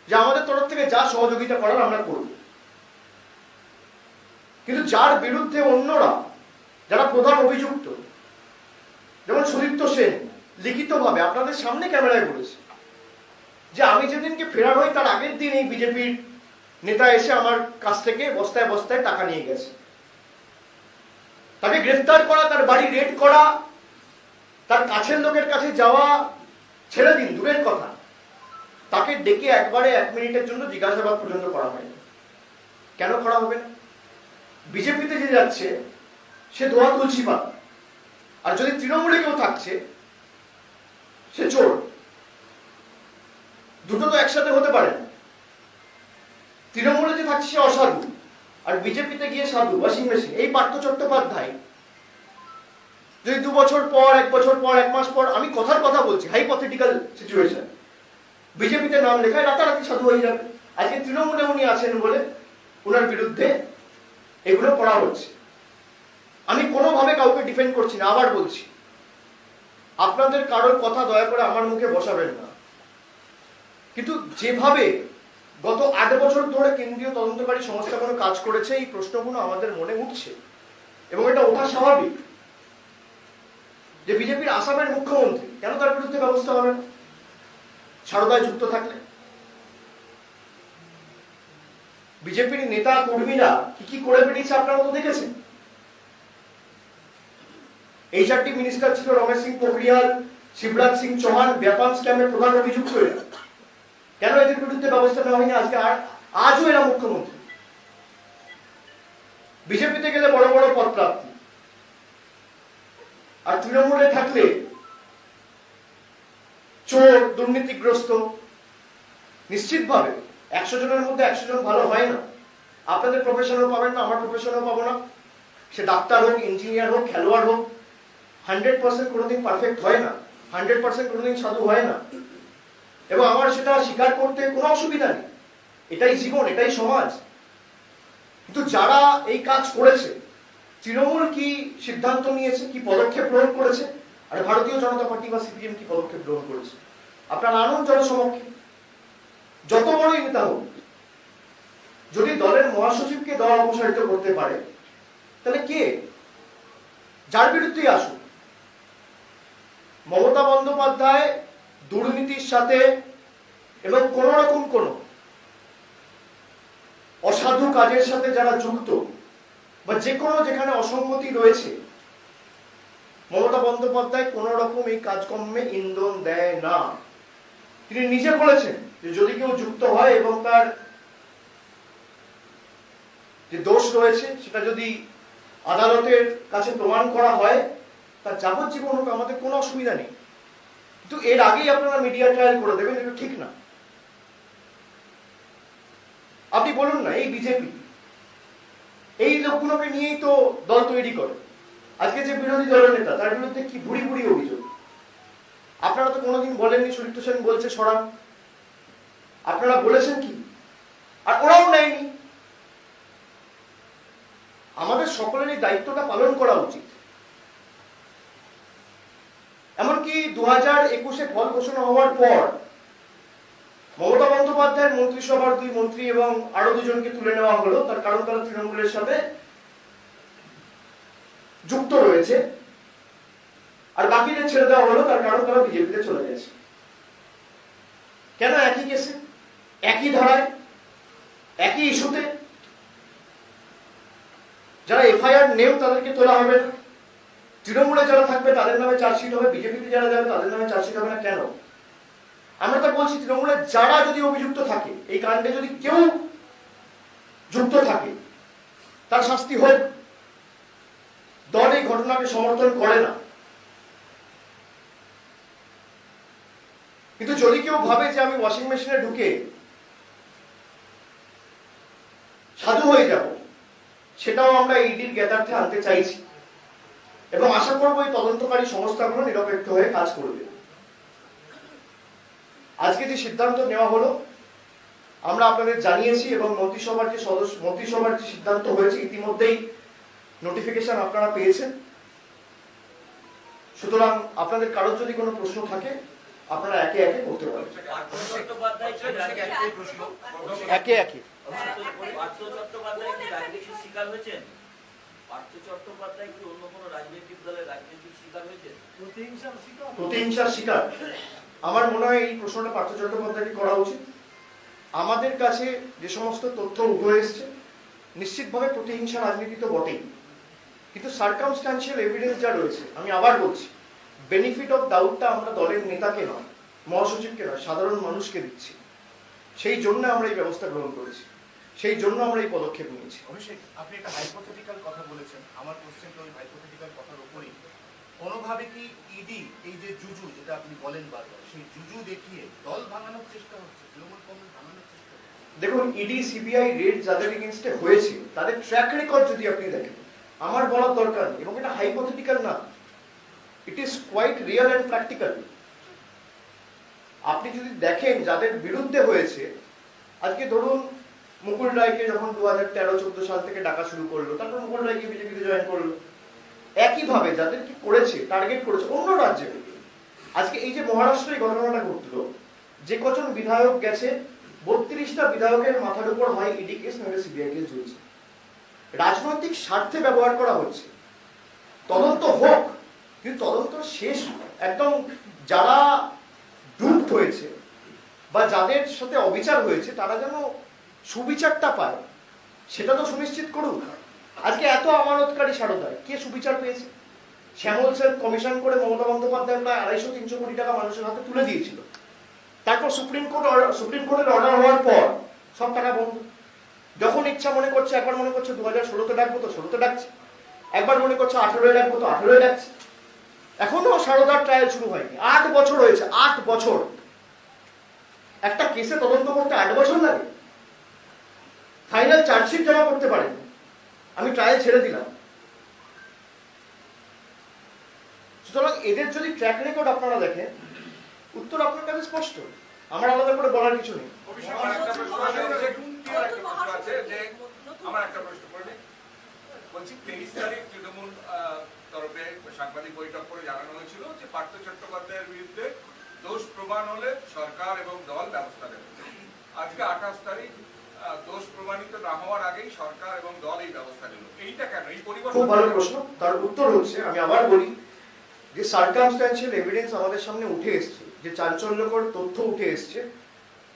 যে আমাদের তরফ থেকে যা সহযোগিতা করার আমরা করব। কিন্তু যার বিরুদ্ধে অন্যরা, যারা প্রধান অভিযুক্ত, যেমন সুদীপ্ত সেন লিখিতভাবে আপনাদের সামনে ক্যামেরায় বলেছে যে আমি যেদিনকে ফেরার হই তার আগের দিন এই বিজেপির নেতা এসে আমার কাছ থেকে বস্তায় বস্তায় টাকা নিয়ে গেছে। তাকে গ্রেফতার করা, তার বাড়ি রেড করা, তার কাছের লোকের কাছে যাওয়া ছেড়ে দিন, দূরের কথা, তাকে ডেকে একবারে 1 মিনিটের জন্য জিজ্ঞাসাবাদ পর্যন্ত করা হয়নি। কেন করা হবে না? বিজেপিতে যে যাচ্ছে সে দোয়া তুলসী পাতা, আর যদি তৃণমূলে কেউ থাকছে সে চোর। দুটো তো একসাথে হতে পারে না। তৃণমূলে যে থাকছে সে অসাধু, আর বিজেপিতে গিয়ে সাধু, ওয়াশিং মেশিন। এই পার্থ চট্টোপাধ্যায় যদি 2 বছর পর, 1 বছর পর, 1 মাস পর, আমি কথার কথা বলছি, হাইপোথেটিক্যাল সিচুয়েশন, বিজেপিতে নাম লেখায়, রাতারাতি সাধু হয়ে যাবে। আজকে তৃণমূলে উনি আছেন বলে ওনার বিরুদ্ধে এগুলো করা হচ্ছে। আমি কোনোভাবে কাউকে ডিফেন্ড করছি না, আবার বলছি, আপনাদের কারোর কথা দয়া করে আমার মুখে বসাবেন না। কিন্তু যেভাবে গত 8 বছর ধরে কেন্দ্রীয় তদন্তকারী সংস্থা কোনো কাজ করেছে, এই প্রশ্নগুলো আমাদের মনে উঠছে, এবং এটা ওঠা স্বাভাবিক যে বিজেপির আসামের মুখ্যমন্ত্রী কেন তার বিরুদ্ধে ব্যবস্থা হবে না সারদায় যুক্ত থাকলে? বিজেপির নেতা কর্মীরা কি কি করে বেরিয়েছে আপনারা তো দেখেছেন। এই 4টি মিনিস্টার ছিল রমেশ সিং পোখরিয়াল, শিবরাজ সিং চৌহান, ব্যাপার স্ক্যামের প্রধান অভিযুক্ত এরা। কেন এদের বিরুদ্ধে ব্যবস্থা নেওয়া হয়নি? আজকে আজও এরা মুখ্যমন্ত্রী। বিজেপিতে গেলে বড় বড় পদ প্রাপ্তি, আর তৃণমূলে থাকলে চোর, দুর্নীতিগ্রস্ত। নিশ্চিতভাবে 100 জনের মধ্যে 100 জন ভালো হয় না। আপনাদের প্রফেশনেও পাবেন না, আমার প্রফেশনেও পাবো না। সে ডাক্তার হোক, ইঞ্জিনিয়ার হোক, খেলোয়াড় হোক, 100% কোনোদিন পারফেক্ট হয় না, 100% কোনোদিন সাধু হয় না। এবং আমার সেটা স্বীকার করতে কোনো অসুবিধা নেই। এটাই জীবন, এটাই সমাজ। কিন্তু যারা এই কাজ করেছে, তৃণমূল কি সিদ্ধান্ত নিয়েছে, কি পদক্ষেপ গ্রহণ করেছে, আর ভারতীয় জনতা পার্টি বা সিপিএম কি পদক্ষেপ গ্রহণ করেছে? আপনার আনন্দ জনসমক্ষে যত বড়ই নেতা হোক, যদি দলের মহাসচিবকে দল অপসারিত করতে পারে, তাহলে কে? যার বিরুদ্ধেই আসুন। মমতা বন্দ্যোপাধ্যায় দুর্নীতির সাথে এবং কোন রকম কোন অসাধু কাজের সাথে যারা যুক্ত, বা যে কোনো যেখানে অসঙ্গতি রয়েছে, মমতা বন্দ্যোপাধ্যায় কোন রকম এই কাজকর্মে ইন্ধন দেয় না। তিনি নিজে বলেছেন যে যদি কেউ যুক্ত হয় এবং তার যে দোষ রয়েছে সেটা যদি আদালতের কাছে প্রমাণ করা হয়, তার যাবজ্জীবন হোক, আমাদের কোনো অসুবিধা নেই। কিন্তু এর আগেই আপনারা মিডিয়া ট্রায়াল করে দেবেন, এটা ঠিক না। আপনি বলুন না, এই বিজেপি এই লোকগুলোকে নিয়েই তো দল তৈরি করে। আজকে যে বিরোধী দলের নেতা, তার বিরুদ্ধে কি ভুড়ি ভুড়ি অভিযোগ। আপনারা তো কোনোদিন বলেননি সুদীপ্ত সেন বলছে সরান। আপনারা বলেছেন কি? আর ওরাও নেয়নি। আমাদের সকলের এই দায়িত্বটা পালন করা উচিত। এমনকি 2021-এ ফল ঘোষণা হওয়ার পর মমতা বন্দ্যোপাধ্যায়ের মন্ত্রিসভার 2 মন্ত্রী এবং আরো 2 জনকে তুলে নেওয়া হলো, তার কারণ তারা তৃণমূলের সাথে যুক্ত রয়েছে। আর বাকিদের ছেড়ে দেওয়া হলো, তার কারণ তারা বিজেপিতে চলে গেছে। কেন? একই কেসে, একই ধারায়, একই ইস্যুতে। যারা এফআইআর নেও তাদেরকে তোলা হবে না, তৃণমূলে যারা থাকবে তাদের নামে চার্জশিট হবে, বিজেপিতে যারা যাবে তাদের নামে চার্জশিট হবে না। কেন? আমরা তো বলছি তৃণমূলের যারা যদি অভিযুক্ত থাকে, এই কাণ্ডে যদি কেউ যুক্ত থাকে, তার শাস্তি হোক। দল এই ঘটনাকে সমর্থন করে না। কিন্তু যদি কেউ ভাবে যে আমি ওয়াশিং মেশিনে ঢুকে সাধু হয়ে যাব, সেটাও আমরা ইডির জ্ঞাতার্থে আনতে চাইছি এবং আশা করবো এই তদন্তকারী সংস্থাগুলো নিরপেক্ষ হয়ে কাজ করবে। আজকে যে সিদ্ধান্ত নেওয়া হলো আমরা আপনাদের জানিয়েছি এবং মন্ত্রিসভার যে সিদ্ধান্ত হয়েছে ইতিমধ্যেই নোটিফিকেশন আপনারা পেয়েছেন। সুতরাং আপনাদের কারোর যদি কোনো প্রশ্ন থাকে আপনারা একে একে করতে পারেন। একে একে পার্থ চট্টোপাধ্যায় কি রাজনীতির শিকার হয়েছেন? পার্থ চট্টোপাধ্যায় কি অন্য কোনো রাজনৈতিক দলের রাজনীতির শিকার হয়েছেন? প্রতিহিংসার শিকার? আমার মনে হয় এই প্রশ্নটা পার্থ চট্টোপাধ্যায়কে করা উচিত। আমাদের কাছে যে সমস্ত তথ্য উঠে এসছে, নিশ্চিতভাবে প্রতিহিংসা রাজনীতি তো বটেই, কিন্তু সার্কামস্ট্যান্সিয়াল এভিডেন্স যা রয়েছে, আমি আবার বলছি, বেনিফিট অফ ডাউটটা আমরা দলের নেতাকে নয়, মহাসচিবকে নয়, সাধারণ মানুষকে দিচ্ছি। সেই জন্য আমরা এই ব্যবস্থা গ্রহণ করেছি, সেই জন্য আমরা এই পদক্ষেপ নিয়েছি। অভিষেক, আপনি একটা হাইপোথেটিক্যাল কথা বলেছেন, আমার কোশ্চেনটা ওই হাইপোথেটিক্যাল কথার উপরই। কোনোভাবে কি ইডি এই যে জুজু যেটা আপনি বলেন বারবার, সেই জুজু দেখিয়ে দল ভাঙানোর চেষ্টা হচ্ছে, তৃণমূল কংগ্রেস ভাঙানোর চেষ্টা হচ্ছে? দেখুন, ইডি সিবিআই রেড যাদের এগেইনস্টে হয়েছে তাদের ট্র্যাক রেকর্ড যদি আপনি দেখেন, আমার বলার দরকার নেই, এবং এটা হাইপোথেটিক্যাল না, it is quite real and practical. আপনি যদি দেখেন যাদের বিরুদ্ধে হয়েছে, আজকে ধরুন মুকুল রায়কে যখন 2013-14 সাল থেকে ডাকা শুরু করলো, তারপর মুকুল রায়কে বিজেপিতে জয়েন করলো, একইভাবে যাদেরকে করেছে, টার্গেট করেছে অন্য রাজ্যে। আজকে এই যে মহারাষ্ট্রে ঘটনাটা ঘটলো, যে কজন বিধায়ক গেছে, 32টা বিধায়কের মাথার উপর হয় ইডি কেস নইলে সিবিআই কেস চলছে। রাজনৈতিক স্বার্থে ব্যবহার করা হচ্ছে। তদন্ত হোক, কিন্তু তদন্ত শেষ একদম যারা ডুপ্ট হয়েছে বা যাদের সাথে অবিচার হয়েছে তারা যেন সুবিচারটা পায়, সেটা তো সুনিশ্চিত করুক। আজকে এত আমানতকারী সারদায় কে সুবিচার পেয়েছে? শ্যামল সেন কমিশন করে মমতা বন্দ্যোপাধ্যায় প্রায় 250-300 কোটি টাকা মানুষের হাতে তুলে দিয়েছিল। তারপর সুপ্রিম কোর্টের অর্ডার হওয়ার পর সব টাকা বন্ধ। যখন ইচ্ছা মনে করছে, একবার মনে করছে 2016-তে ডাকবো তো 16-তে ডাকছে, একবার মনে করছে 18-এ ডাকবো তো 18-এ ডাকছে। এখনো সারদার ট্রায়াল শুরু হয়নি। 8 বছর হয়েছে, 8 বছর। একটা কেসে তদন্ত করতে 8 বছর লাগে? ফাইনাল চার্জশিট জমা করতে পারেন, আমি ট্রায়াল ছেড়ে দিলাম। সুতরাং এদের যদি ট্র্যাক রেকর্ড আপনারা দেখেন, উত্তর আপনার কাছে স্পষ্ট, আমার আলাদা করে বলার কিছু নেই। আমার একটা প্রশ্ন করবে, বলছি 23 তারিখ তৃণমূল তরফে সাংবাদিক বৈঠক করে জানানো হয়েছিল যে পার্থ চট্টোপাধ্যায়ের বিরুদ্ধে দোষ প্রমাণ হলে সরকার এবং দল ব্যবস্থা নেবে। আজকে 28 তারিখ, দোষ প্রমাণিত না হওয়ার আগেই সরকার এবং দল এই ব্যবস্থা নিল, এইটা কেন? এই পরিবর্তন? খুব ভালো প্রশ্ন। তার উত্তর হচ্ছে, আমি আবার বলি, যে সার্কামস্ট্যান্সিয়াল এভিডেন্স আমাদের সামনে উঠে এসছে, যে চাঞ্চল্যকর তথ্য উঠে এসছে,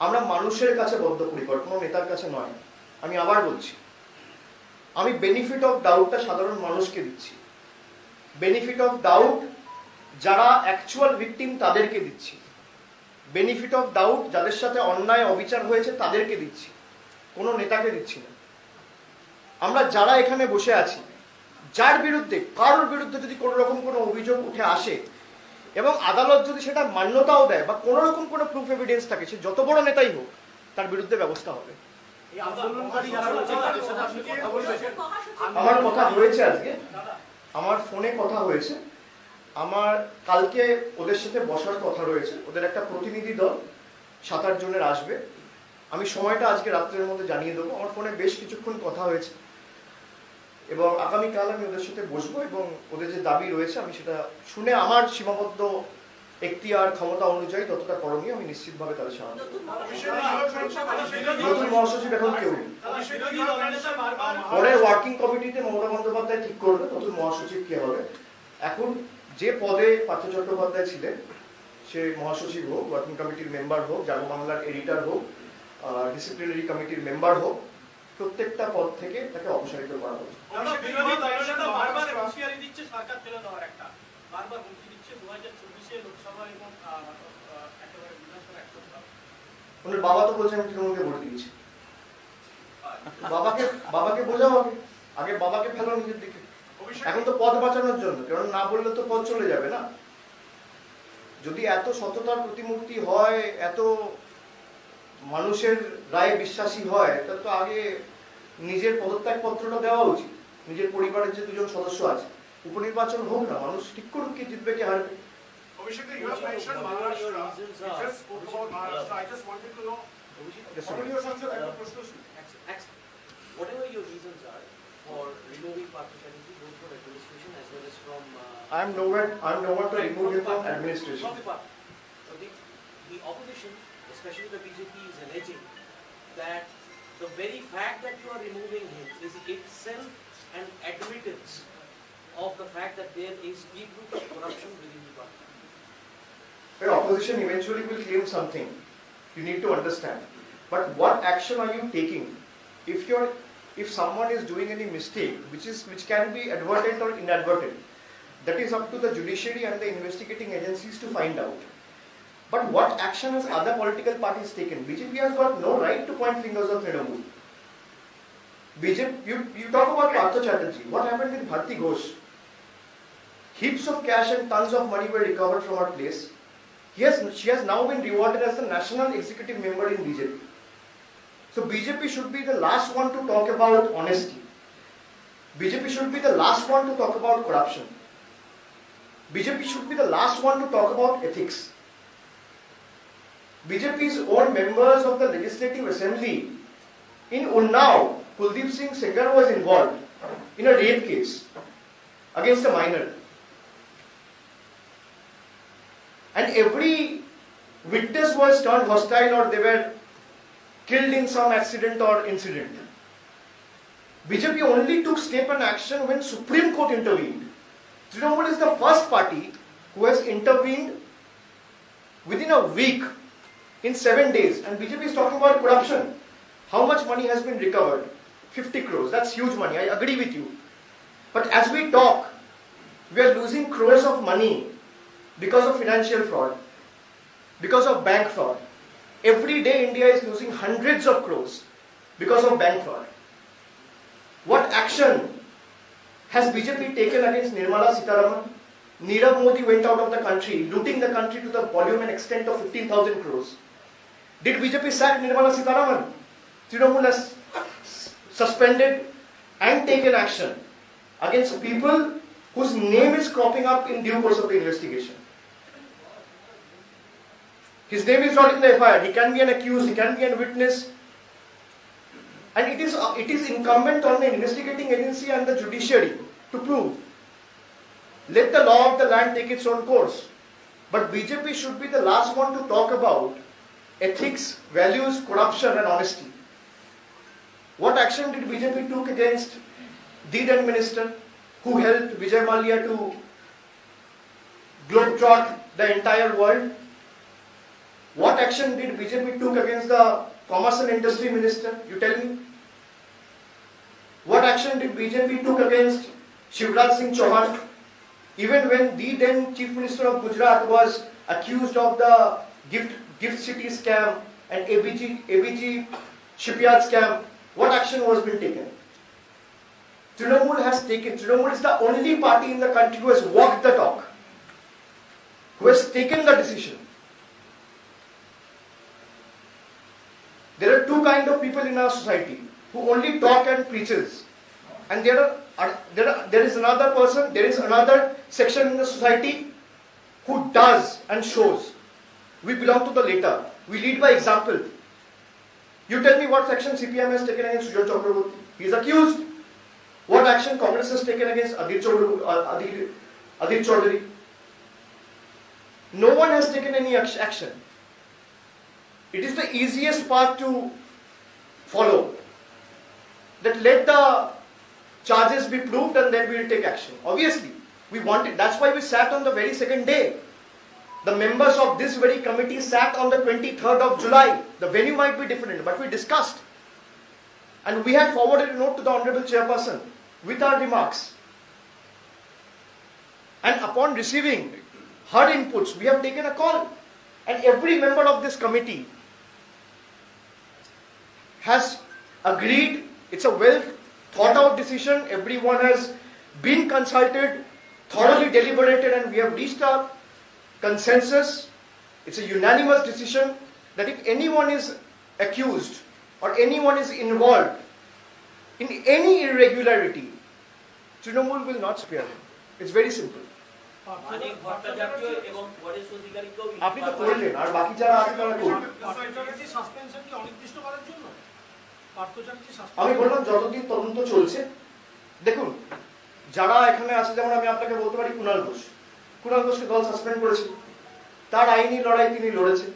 আমরা মানুষের কাছে বদ্ধপরিকর, কোনো নেতার কাছে নয়। আমি আবার বলছি, আমি বেনিফিট অফ ডাউটটা সাধারণ মানুষকে দিচ্ছি। বেনিফিট অফ ডাউট যারা অ্যাকচুয়াল ভিকটিম তাদেরকে দিচ্ছি। বেনিফিট অফ ডাউট যাদের সাথে অন্যায় অবিচার হয়েছে তাদেরকে দিচ্ছি, কোনো নেতাকে দিচ্ছি না। আমরা যারা এখানে বসে আছি, যার বিরুদ্ধে, কারোর বিরুদ্ধে যদি কোনো রকম কোনো অভিযোগ উঠে আসে এবং আদালত যদি সেটা মান্যতাও দেয় বা কোনো রকম কোনো প্রুফ এভিডেন্স থাকে, সে যত বড় নেতাই হোক, তার বিরুদ্ধে ব্যবস্থা হবে। আমার কথা হয়েছে আজকে, আমার ফোনে কথা হয়েছে, আমার কালকে ওদের সাথে বসার কথা রয়েছে। ওদের একটা প্রতিনিধি দল 7-8 জনের আসবে। আমি সময়টা আজকে রাত্রের মধ্যে জানিয়ে দেবো। আমার ফোনে বেশ কিছুক্ষণ কথা হয়েছে এবং আগামীকাল আমি ওদের সাথে বসবো এবং ওদের যে দাবি রয়েছে আমি সেটা শুনে আমার সীমাবদ্ধ এখতিয়ার ক্ষমতা অনুযায়ী ততটা করণীয় আমি নিশ্চিতভাবে তাদের সাহায্য করব। নতুন মহাসচিব এখন কেউ নেই। পরে ওয়ার্কিং কমিটিতে মমতা বন্দ্যোপাধ্যায় ঠিক করবে নতুন মহাসচিব কে হবে। এখন যে পদে পার্থ চট্টোপাধ্যায় ছিলেন, সে মহাসচিব হোক, ওয়ার্কিং কমিটির মেম্বার হোক, জাগো বাংলার এডিটর হোক, ডিসিপ্লিনারি কমিটির মেম্বার হোক, প্রত্যেকটা পদ থেকে তাকে অপসারিত করা হোক। বারবার হুঁশিয়ারি দিচ্ছে সরকার ফেলে দেওয়ার বারবার হুমকি দিচ্ছে 2024-এ লোকসভা এবং একেবারে বিধানসভা একসঙ্গে। ওনার বাবা তো বলছেন আমি তৃণমূলকে ভোট দিয়েছি। বাবাকে বোঝাও আগে বাবাকে ফেলো নিজের দিকে। এখন তো পদ বাঁচানোর জন্য, কারণ না বললে তো পদ চলে যাবে না। যদি এত সততার প্রতিমূর্তি হয়, এত মানুষের রায়ে বিশ্বাসী হয়, তাহলে তো আগে নিজের পদত্যাগ পত্রটা দেওয়া উচিত। নিজের পরিবারের যে দুজন সদস্য আছে, উপনির্বাচন হোক না, মানুষ ঠিক করুক কে জিতবে কে হারবে। Abhishek, you have mentioned Maharashtra. You just spoke about Maharashtra. I just wanted to know. Whatever your reasons are for removing Partha Chatterjee, both for administration as well as from. I'm nowhere to remove him from administration. From the party. So the opposition, especially the BJP, is alleging that the very fact that you are removing him is itself an admittance of the fact that there is deep root of corruption within the party. The opposition eventually will claim something. You need to understand. But what action are you taking? If someone is doing any mistake, which can be advertent or inadvertent, that is up to the judiciary and the investigating agencies to find out. But what action has other political parties taken? BJP has got no right to point fingers at Trinamool. BJP, you talk about Partha Chatterjee. What happened with Bharti Ghosh? Heaps of cash and tons of money were recovered from her place. She has now been rewarded as the national executive member in BJP. So BJP should be the last one to talk about honesty. BJP should be the last one to talk about corruption. BJP should be the last one to talk about ethics. BJP's own members of the Legislative Assembly in Unnao, Kuldeep Singh Sengar was involved in a rape case against a minor. And every witness was turned hostile or they were killed in some accident or incident. BJP only took step and action when Supreme Court intervened. Trinamool is the first party who has intervened within a week, in 7 days. And BJP is talking about corruption. How much money has been recovered? 50 crores. That's huge money. I agree with you. But as we talk, we are losing crores of money because of financial fraud, because of bank fraud. Every day India is losing hundreds of crores because of bank fraud. What action has BJP taken against Nirmala Sitharaman? Nirav Modi went out of the country, looting the country to the volume and extent of 15,000 crores. Did BJP sack Nirmala Sitharaman? Trinamool has suspended and taken action against people whose name is cropping up in due course of the investigation. His name is not in the FIR. He can be an accused, he can be a witness. And it is incumbent on the investigating agency and the judiciary to prove. Let the law of the land take its own course. But BJP should be the last one to talk about ethics, values, corruption and honesty. What action did BJP took against the then minister who helped Vijay Mallya to globetrot the entire world? What action did BJP took against the Commerce and Industry Minister? You tell me. What action did BJP took against Shivraj Singh Chauhan? Even when the then Chief Minister of Gujarat was accused of the gift city scam and ABG shipyard scam, what action was being taken? Trinamool is the only party in the country who has walked the talk, who has taken the decision. There are two kinds of people in our society who only talk and preaches, and there is another section in the society who does and shows. We belong to the latter. We lead by example. You tell me what action CPM has taken against Sujal Chakraborty. He is accused. What action Congress has taken against Adil Chaudhary? No one has taken any action. It is the easiest path to follow. That let the charges be proved and then we will take action. Obviously, We wanted, that's why we sat on the very second day. The members of this very committee sat on the 23rd of July. The venue might be different, but we discussed. And we had forwarded a note to the Honorable Chairperson with our remarks. And upon receiving her inputs, we have taken a call. And every member of this committee has agreed. It's a well thought out decision. Everyone has been consulted, thoroughly deliberated, and we have reached a consensus. It's a unanimous decision that if anyone is accused or anyone is involved in any irregularity, Trinamool will not spare him. It's very simple. Manik Bhattacharya এবং পরেশ অধিকারীকেও আপনি তো করলেন আর বাকি যারা আছে তারা করুন। Partha Chatterjee suspension কি অনির্দিষ্টকালের জন্য? পার্থ চ্যাটার্জি আমি বললাম যতদিন তদন্ত চলছে। দেখুন যারা এখানে আছে, যেমন আমি আপনাকে বলতে পারি কুণাল ঘোষকে দল সাসপেন্ড করেছে, তার আইনি লড়াই তিনি লড়েছেন,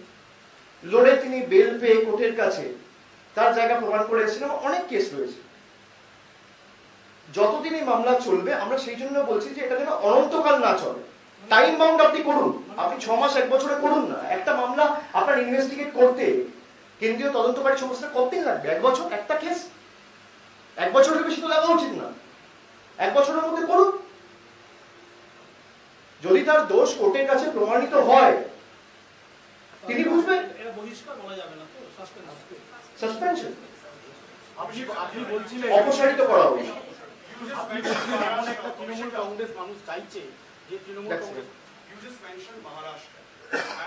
লড়ে তিনি বেল পেয়ে কোর্টের কাছে তার জায়গা প্রমাণ করে এসেছিলেন। অনেক কেস রয়েছে, যতদিন এই মামলা চলবে আমরা সেই জন্য বলছি যে এটা যেন অনন্তকাল না চলে। টাইম বাউন্ড আপনি করুন, আপনি 6 মাস 1 বছরে করুন না। একটা মামলা আপনার ইনভেস্টিগেট করতে কেন্দ্রীয় তদন্তকারী সংস্থা কতদিন লাগবে? 1 বছর একটা কেস? 1 বছরের বেশি তো লাগা উচিত না। 1 বছরের মধ্যে করুন। যদি তার দোষ কোর্টের কাছে প্রমাণিত হয় তিনি বুঝবেন। এটা বহিষ্কার বলা যাবে না তো, সাসপেনশন আপনি বলছিলেন অপসারিত করা হবে। আপনি বলছিলেন এমন একটা তৃণমূল কংগ্রেস মানুষ চাইছে যে Trinamool Congress You just mentioned Maharashtra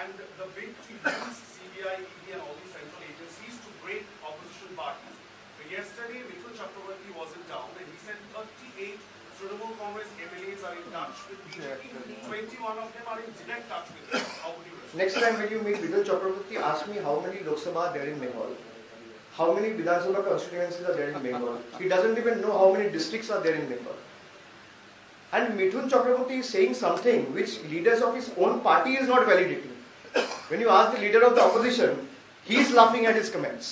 and the bid to use CBI, ED and all these central agencies to break opposition parties. But yesterday, Mithun Chakraborty was in town and he said 38 Trinamool Congress MLAs are in touch with BJP. 21 of them are in direct touch with them. How would you respond? Next time when you meet Mithun Chakraborty, ask me how many Lok Sabha are there in Bengal. How many Vidhan Sabha constituencies are there in Bengal? He doesn't even know how many districts are there in Bengal. And Mithun Chakraborty is saying something which leaders of his own party is not validating. When you ask the leader of the opposition, he is laughing at his comments.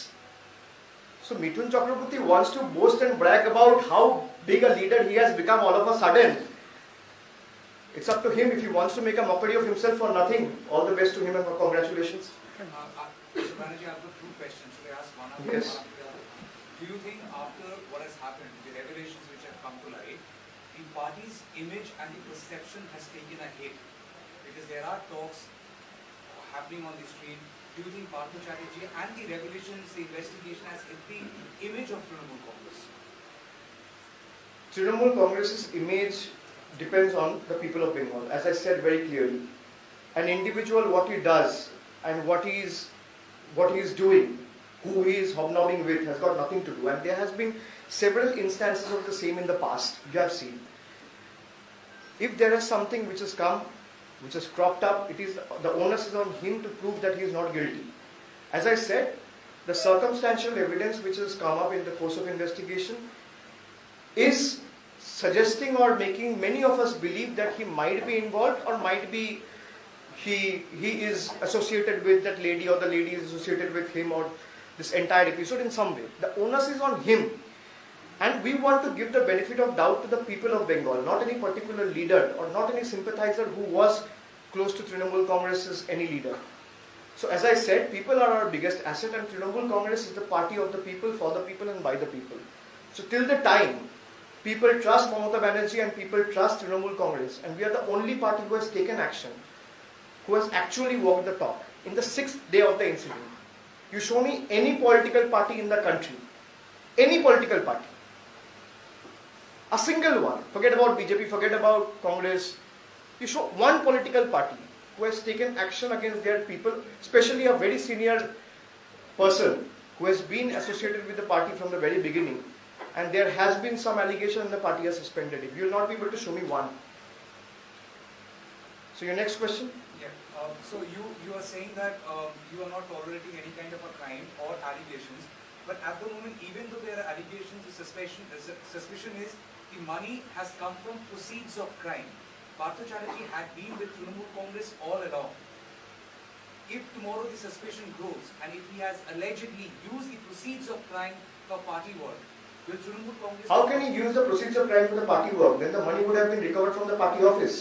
So Mithun Chakraborty wants to boast and brag about how big a leader he has become all of a sudden. It's up to him if he wants to make a mockery of himself for nothing. All the best to him and congratulations. Mr. Banerjee, I've got 2 questions. Should I ask one after Yes. one after the other? Do you think after what has happened, the revelations which have come to light, the party's image and the perception has taken a hit? Because there are talks happening on the street. Do you think Partha Chatterjee and the revelations, the investigation has hit the image of Trinamool Congress? Trinamool Congress's image depends on the people of Bengal. As I said very clearly, an individual, what he does and what he is doing, who he is hobnobbing with, has got nothing to do. And there has been several instances of the same in the past. You have seen. If there is something which has come, which has cropped up, it is the onus is on him to prove that he is not guilty. As I said, the circumstantial evidence which has come up in the course of investigation is suggesting or making many of us believe that he might be involved or might be he is associated with that lady or the lady is associated with him or this entire episode in some way. The onus is on him. And we want to give the benefit of doubt to the people of Bengal, not any particular leader or not any sympathizer who was close to Trinamool Congress as any leader. So as I said, people are our biggest asset and Trinamool Congress is the party of the people, for the people and by the people. So till the time people trust Mamata Banerjee and people trust Trinamool Congress, and we are the only party who has taken action, who has actually walked the talk. In the 6th day of the incident, you show me any political party in the country, any political party, a single one, forget about BJP, forget about Congress, you show one political party who has taken action against their people, especially a very senior person who has been associated with the party from the very beginning, and there has been some allegation and the party has suspended it. You will not be able to show me one. So your next question? Yeah. So you are saying that you are not tolerating any kind of a crime or allegations, but at the moment, even though there are allegations, the suspicion is the money has come from proceeds of crime. Partha Chatterjee had been with Trinamool Congress all along. If tomorrow the suspicion grows and if he has allegedly used the proceeds of crime for party work, Will Trinamool Congress? How can he use the proceeds of crime for the party work? Then the money would have been recovered from the party office,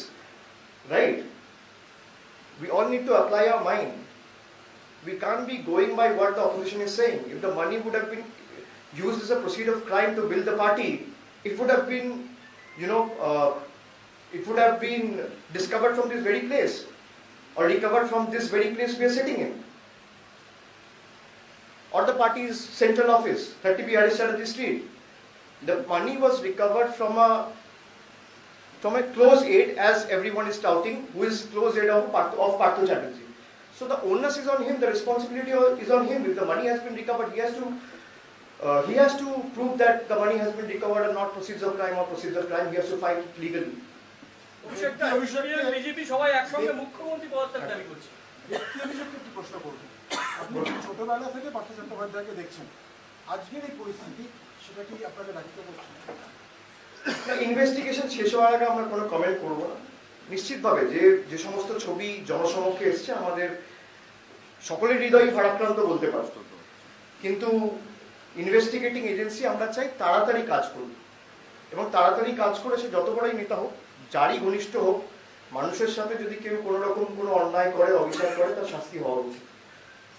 right? We all need to apply our mind. We can't be going by what the opposition is saying. If the money would have been used as a proceed of crime to build the party, it would have been, it would have been discovered from this very place, or recovered from this very place we are sitting in, or the party's central office, 30B Harris Chatterjee Street. The money was recovered from a close aide, as everyone is touting, who is close aide of Partha Chatterjee. So the onus is on him, the responsibility is on him. If the money has been recovered, he has to prove that the money has been recovered and not proceeds of crime or proceeds of crime. He has to fight it legally. BJP সবাই একসঙ্গে মুখ্যমন্ত্রী পদত্যাগ দাবি করছে। ব্যক্তি অভিযোগকে একটি প্রশ্ন করবেন। আপনি ছোটবেলা থেকে পার্থ চট্টোপাধ্যায়কে দেখছেন, আজকের এই পরিস্থিতি সেটা কি আপনাকে ব্যথিত করছে? ইনভেস্টিগেশন শেষ হওয়ার আগে আমরা কোনো কমেন্ট করবো না। নিশ্চিতভাবে যে সমস্ত ছবি জনসমক্ষে এসছে, আমাদের সকলের হৃদয় ভারাক্রান্ত বলতে পারত, কিন্তু ইনভেস্টিগেটিং এজেন্সি আমরা চাই তাড়াতাড়ি কাজ করুক, এবং তাড়াতাড়ি কাজ করে সে যত বড়ই নেতা হোক, যারই ঘনিষ্ঠ হোক, মানুষের সাথে যদি কেউ কোনো রকম কোনো অন্যায় করে, অবিচার করে, তার শাস্তি হওয়া উচিত।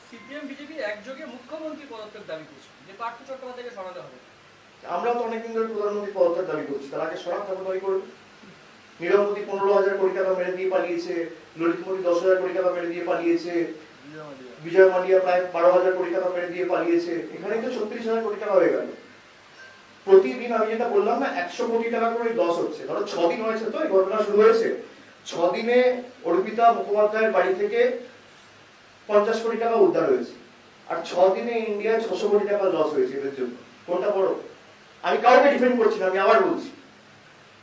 সিপিএম বিজেপি একযোগে মুখ্যমন্ত্রী পদত্যাগ দাবি করছে, যে পার্থ চট্টোপাধ্যায়কে সরাতে হবে। আমরা তো অনেকদিন ধরে প্রধানমন্ত্রী পদত্যাগ দাবি করছি, তার আগে সরাব তাকে দাবি করবে। নীরব মোদী 15,000 কোটি টাকা মেরে দিয়ে পালিয়েছে, ললিত মোদী 10,000 কোটি টাকা মেরে দিয়ে পালিয়েছে, বিজয় মালিয়া প্রায় 12,000 কোটি টাকা মেরে দিয়ে পালিয়েছে, এখানে তো 36,000 কোটি টাকা হয়ে গেল। প্রতিদিন আমি যেটা বললাম না, 100 কোটি টাকা করে লস হচ্ছে। ধরো 6 দিন হয়েছে, তো এই ঘটনা শুরু হয়েছে, 6 দিনে অর্পিতা মুখোপাধ্যায়ের বাড়ি থেকে 50 কোটি টাকা উদ্ধার হয়েছে, আর 6 দিনে ইন্ডিয়ায় 600 কোটি টাকা লস হয়েছে এদের জন্য। কোনটা বড়? আমি কাউকে ডিফেন্ড করছি না, আমি আবার বলছি।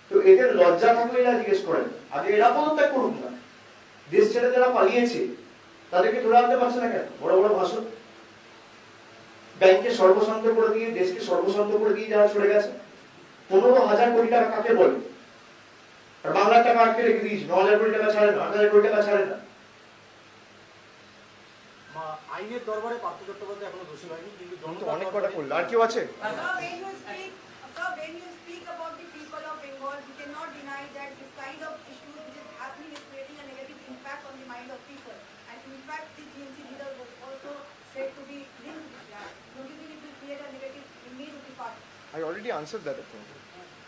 তো এদের লজ্জা থাকলে এরা জিজ্ঞেস করেন, আগে এরা পদত্যাগ করুন না। দেশ ছেড়ে যারা পালিয়েছে তাদেরকে ধরে আনতে পারছে না কেন? বড় বড় ভাষণ, ব্যাংকে সর্বশান্ত করে দিয়ে, দেশকে সর্বশান্ত করে দিয়ে যারা চলে গেছে। 15,000 কোটি টাকা কাকে বলে? আর বাংলার টাকা আটকে রেখে দিয়েছে, 9,000 কোটি টাকা ছাড়ে না, 8,000 কোটি টাকা ছাড়ে না। আইনের দরবারে পার্থ চট্টোপাধ্যায় এখনো দোষী হয়নি, কিন্তু অনেক কটা করলো। আর কেউ আছে? When you speak about the people of Bengal, you cannot deny that this kind of issue which is happening is creating a negative impact on the mind of people. And in fact, the TMC leader was also said to be linked with that. Don't you think it will create a negative image of the party? I already answered that.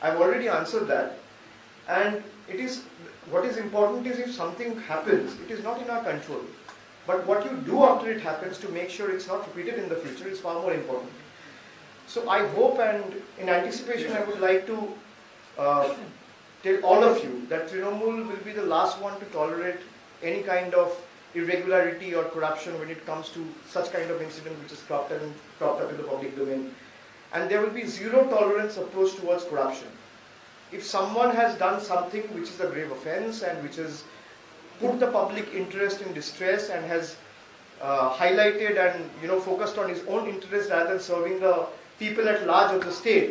I've already answered that. And it is, what is important is, if something happens, it is not in our control. But what you do after it happens to make sure it's not repeated in the future is far more important. So I hope, and in anticipation, I would like to tell all of you that Trinamool will be the last one to tolerate any kind of irregularity or corruption when it comes to such kind of incident which is cropped up in the public domain. And there will be zero tolerance approach towards corruption. If someone has done something which is a grave offense and which has put the public interest in distress and has highlighted and focused on his own interest rather than serving the people at large of the state,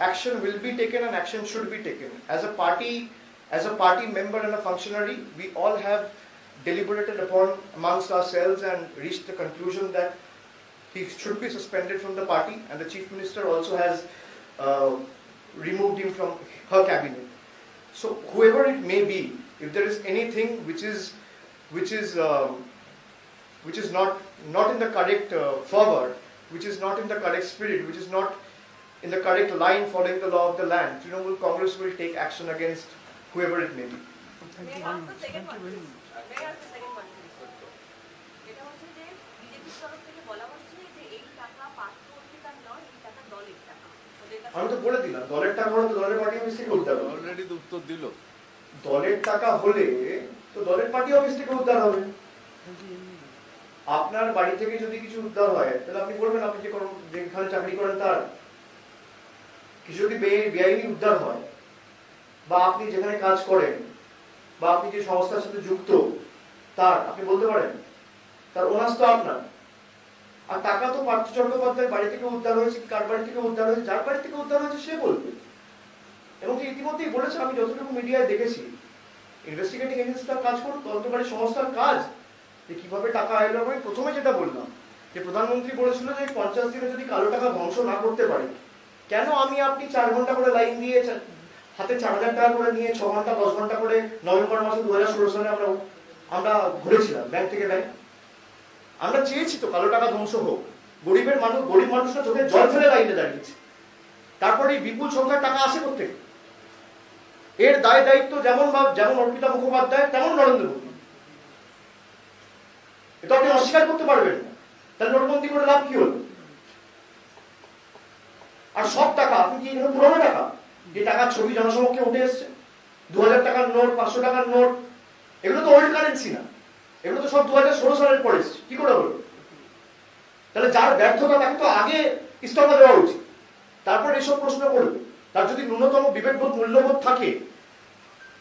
action will be taken and action should be taken. As a party member and a functionary, we all have deliberated upon amongst ourselves and reached the conclusion that he should be suspended from the party, and the Chief Minister also has removed him from her cabinet. So whoever it may be, if there is anything which is not in the correct fervor, which is not in the correct spirit, which is not in the correct line following the law of the land, Trinamool Congress will take action against whoever it may be. May I ask the second one, please? May I ask the second one, please? এটা হচ্ছে যে বিজেপির তরফ থেকে বলা হচ্ছে যে এই টাকা পার্থ অর্পিতার নয়, এই টাকা দলের টাকা। আমি তো বলে দিলাম, দলের টাকা হলে তো দলের পার্টি অফিস থেকে উদ্ধার হবে। অলরেডি উত্তর দিল। দলের টাকা হলে তো দলের পার্টি অফিস থেকে উদ্ধার হবে। আপনার বাড়ি থেকে যদি কিছু উদ্ধার হয়, তাহলে আপনি বলবেন আপনি যেখানে চাকরি করেন তার। কিছু যদি বেআইনি উদ্ধার হয়, বা আপনি যেখানে কাজ করেন, বা আপনি যে সংস্থার সাথে যুক্ত তার, আপনি বলতে পারেন। তার ওনাস তো আপনার। আর টাকা তো পার্থ চট্টোপাধ্যায়ের বাড়ি থেকে উদ্ধার হয়েছে, কার বাড়ি থেকে উদ্ধার হয়েছে, যার বাড়ি থেকে উদ্ধার হয়েছে সে বলবে। এবং যে ইতিমধ্যেই বলেছে, আমি যতটুকু মিডিয়ায় দেখেছি, ইনভেস্টিগেটিং এজেন্সিটা কাজ করুক, তদন্তকারী সংস্থার কাজ যে কিভাবে টাকা এলো। আমি প্রথমে যেটা বললাম যে প্রধানমন্ত্রী বলেছিল যে 50 দিনে যদি কালো টাকা ধ্বংস না করতে পারে, কেন আমি আপনি 4 ঘন্টা করে লাইন দিয়ে হাতে 4,000 টাকা করে নিয়ে 6 ঘন্টা 10 ঘন্টা করে নভেম্বর মাসে 2016 সালে আমরা ঘুরেছিলাম ব্যাংক থেকে ব্যাংক? আমরা চেয়েছি তো কালো টাকা ধ্বংস হোক, গরিব মানুষরা চোখে জল ফেলে লাইনে দাঁড়িয়েছে। তারপরে এই বিপুল সংখ্যার টাকা আসে কোথেকে? এর দায় দায়িত্ব যেমন অর্পিতা মুখোপাধ্যায় তেমন নরেন্দ্র মোদী। এটা আপনি অস্বীকার করতে পারবেন না। তাহলে নোটবন্দি করে লাভ কি হল? আর সব টাকা আপনি কি এখানে পুরনো টাকা, যে টাকার ছবি জনসমক্ষে উঠে এসছে, 2000 টাকার নোট, 500 টাকার নোট, এগুলো তো ওল্ড কারেন্সি না, এগুলো তো সব 2016 সালের পরে এসছে। কি করে হলো? তাহলে যার ব্যর্থতা তাকে তো আগে ইস্তফা দেওয়া উচিত, তারপর এসব প্রশ্ন করবে। তার যদি ন্যূনতম বিবেকবোধ মূল্যবোধ থাকে,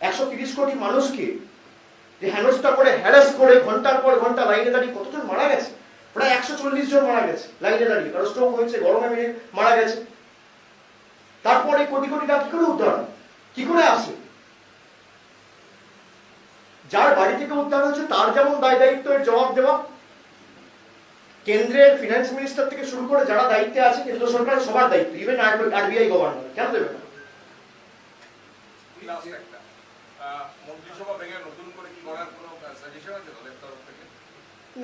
130 কোটি মানুষকে যে হেনস্থা করে হ্যারাস করে ঘন্টার পর ঘন্টা লাইনে দাঁড়িয়ে কতজন মারা গেছে? প্রায় 140 জন মারা গেছে লাইনে দাঁড়িয়ে, কারো স্ট্রোক হয়েছে, গরমে মেরে মারা গেছে। তারপরে কোটি কোটি টাকা কি করে উদ্ধার, কি করে আসে? যার বাড়ি থেকে উদ্ধার হয়েছে তার যেমন দায় দায়িত্ব এর জবাব দেওয়া, কেন্দ্রের ফিনান্স মিনিস্টার থেকে শুরু করে যারা দায়িত্বে আছে কেন্দ্র সরকারের সবার দায়িত্ব, ইভেন আরবিআই গভর্নর, কেন দেবে না? মন্ত্রিসভা ভেঙে নতুন করে কি করার কোনো সাজেশন আছে দলের তরফ থেকে?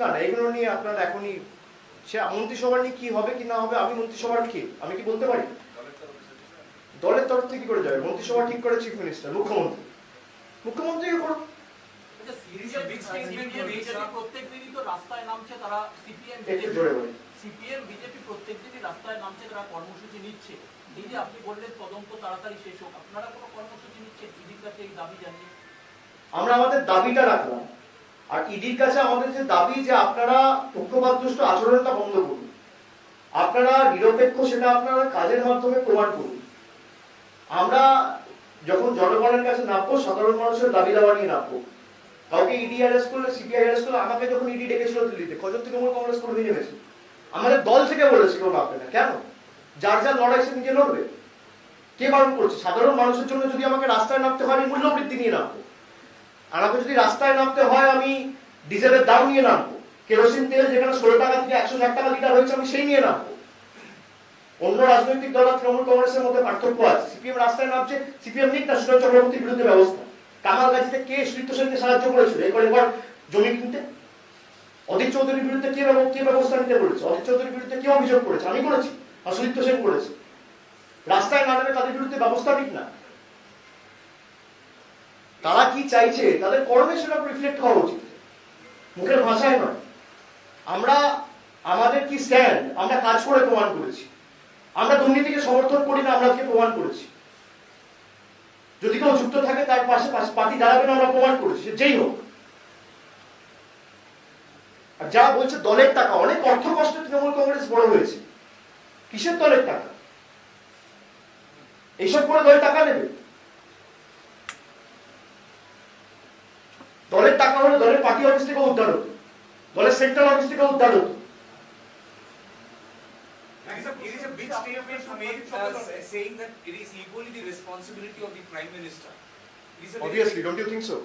না, এগুলো নিয়ে আপনার এখনই সে মন্ত্রিসভা নিয়ে কি হবে কি না হবে, আমি মন্ত্রিসভার কে আমি কি বলতে পারি? দলের তরফ থেকে কি করে যাবে? মন্ত্রিসভা ঠিক করে চিফ মিনিস্টার, মুখ্যমন্ত্রী করুন। প্রত্যেক দিনই তো রাস্তায় নামছে তারা, সিপিএম বিজেপি প্রত্যেক দিনই রাস্তায় নামছে, তারা কর্মসূচি নিচ্ছে। এই যে আপনি বললেন তদন্ত তাড়াতাড়ি শেষ হোক, আপনারা কোনো কর্মসূচি নিচ্ছেন ইডির কাছে এই দাবি জানিয়ে? আমরা আমাদের দাবিটা রাখলাম, আর ইডির কাছে আমাদের যে দাবি যে আপনারা পক্ষপাতদুষ্ট আচরণটা বন্ধ করুন, আপনারা নিরপেক্ষ সেটা আপনারা কাজের মাধ্যমে প্রমাণ করুন। আমরা যখন জনগণের কাছে নামবো সাধারণ মানুষের দাবি দাওয়া নিয়ে নামবো। কাউকে ইডি অ্যারেস্ট করলে, সিবিআই অ্যারেস্ট করলে, আমাকে যখন ইডি ডেকেছিল দিল্লিতে, কজন তৃণমূল কংগ্রেস কর্মী নেমেছে? আমাদের দল থেকে বলেছে কেউ নামবে না। কেন? যার যার লড়াই সে নিজে লড়বে। কে বারণ করছে? সাধারণ মানুষের জন্য যদি আমাকে রাস্তায় নামতে হয় আমি মূল্য বৃদ্ধি নিয়ে নামবো। আমাকে যদি রাস্তায় নামতে হয় আমি ডিজেলের দাম নিয়ে নামবো। কেরোসিন তেল যেখানে 16 টাকা থেকে 160 টাকা লিটার হয়েছে আমি সেই নিয়ে নামবো। অন্য রাজনৈতিক দল আর তৃণমূল কংগ্রেসের মধ্যে পার্থক্য আছে। সিপিএম রাস্তায় নামছে, সিপিএম নিক না সুনীল চক্রবর্তীর বিরুদ্ধে ব্যবস্থা। কামাল গাছিতে কে শ্রীত সেনকে সাহায্য করেছিল এবার জমি কিনতে? অধীর চৌধুরীর বিরুদ্ধে কে ব্যবস্থা নিতে বলেছে? অধীর চৌধুরীর বিরুদ্ধে কে অভিযোগ করেছে? আমি করেছি, আর সুনীল সেন করেছে। রাস্তায় না নেমে তাদের বিরুদ্ধে ব্যবস্থা নিক না। তারা কি চাইছে তাদের কর্মে সেটা রিফ্লেক্ট হওয়া উচিত, মুখের ভাষায় নয়। আমরা আমাদের কি স্ট্যান্ড আমরা কাজ করে প্রমাণ করেছি। আমরা দুর্নীতিকে সমর্থন করি না, আমরা আজকে প্রমাণ করেছি। যদি কেউ যুক্ত থাকে তার পাশে পার্টি দাঁড়াবে না, আমরা প্রমাণ করেছি, যেই হোক। আর যারা বলছে দলের টাকা, অনেক অর্থ কষ্টে তৃণমূল কংগ্রেস বড় হয়েছে, কিসের দলের টাকা? এইসব করে দলের টাকা নেবে? দলের টাকা হলে দলের পার্টি অফিস থেকে উদ্ধার হতো, দলের সেন্ট্রাল অফিস থেকে উদ্ধার হতো। It is a big statement to make, saying that it is equally the responsibility of the Prime Minister. Obviously, don't you think so?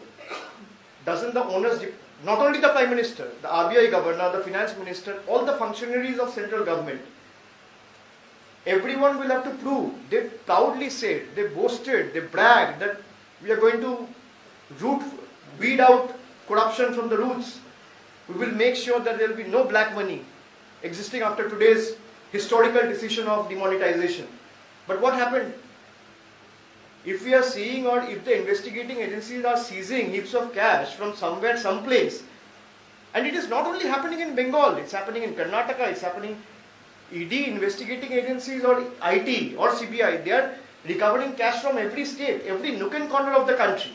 Doesn't the onus, not only the Prime Minister, the RBI Governor, the Finance Minister, all the functionaries of central government, everyone will have to prove. They proudly said, they boasted, they bragged that we are going to weed out corruption from the roots. We will make sure that there will be no black money existing after today's historical decision of demonetization. But what happened? If we are seeing, or if the investigating agencies are seizing heaps of cash from somewhere, someplace, and it is not only happening in Bengal, it's happening in Karnataka, it's happening, ED, investigating agencies, or IT, or CBI, they are recovering cash from every state, every nook and corner of the country.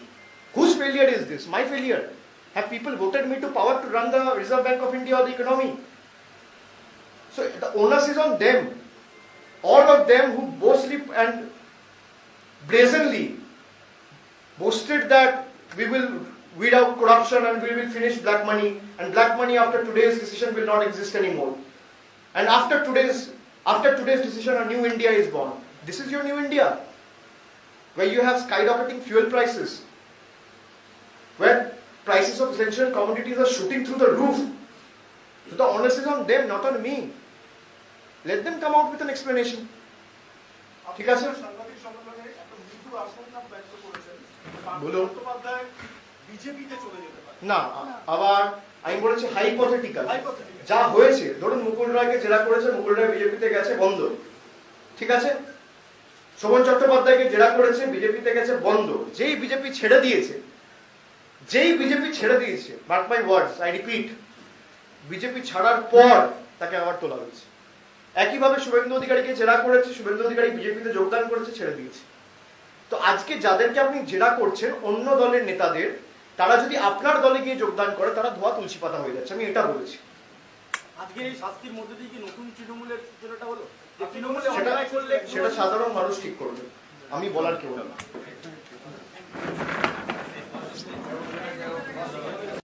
Whose failure is this? My failure. Have people voted me to power to run the Reserve Bank of India or the economy? So the onus is on them. All of them who boastfully and brazenly boasted that we will weed out corruption and we will finish black money, and black money after today's decision will not exist anymore. And after today's decision, a new India is born. This is your new India, where you have skyrocketing fuel prices, where prices of essential commodities are shooting through the roof. So the onus is on them, not on me. Let them come out with an explanation. ঠিক আছে? সাংবাদিক সম্মেলনে একটা মৃদু আশঙ্কা ব্যক্ত করেছেন বলুন। চট্টোপাধ্যায় বিজেপিতে চলে যেতে পারে। না, আবার আমি বলেছি হাইপোথেটিক্যাল Hypothetical। যা হয়েছে, ধরুন মুকুল রায়কে জেরা করেছে, মুকুল রায় বিজেপিতে গেছে, বন্ধ, ঠিক আছে? শোভন চট্টোপাধ্যায়কে জেরা করেছে, বিজেপিতে গেছে, বন্ধ। যেই বিজেপি ছেড়ে দিয়েছে, mark my words, I repeat, BJP ছাড়ার পর তাকে আবার তোলা হয়েছে। একইভাবে শুভেন্দু অধিকারীকে জেরা করেছে, শুভেন্দু অধিকারী বিজেপিতে যোগদান করেছে, ছেড়ে দিয়েছে। তো আজকে যাদেরকে আপনি জেরা করছেন, অন্য দলের নেতাদের, তারা যদি আপনার দলে গিয়ে যোগদান করে, তারা ধোয়া তুলসী পাতা হয়ে যাচ্ছে, আমি এটা বলেছি। আজকে এই শাস্তির মধ্যে দিয়ে কি নতুন তৃণমূলের সূচনাটা হলো? যে সেটা সাধারণ মানুষ ঠিক করবে, আমি বলার কেউ না।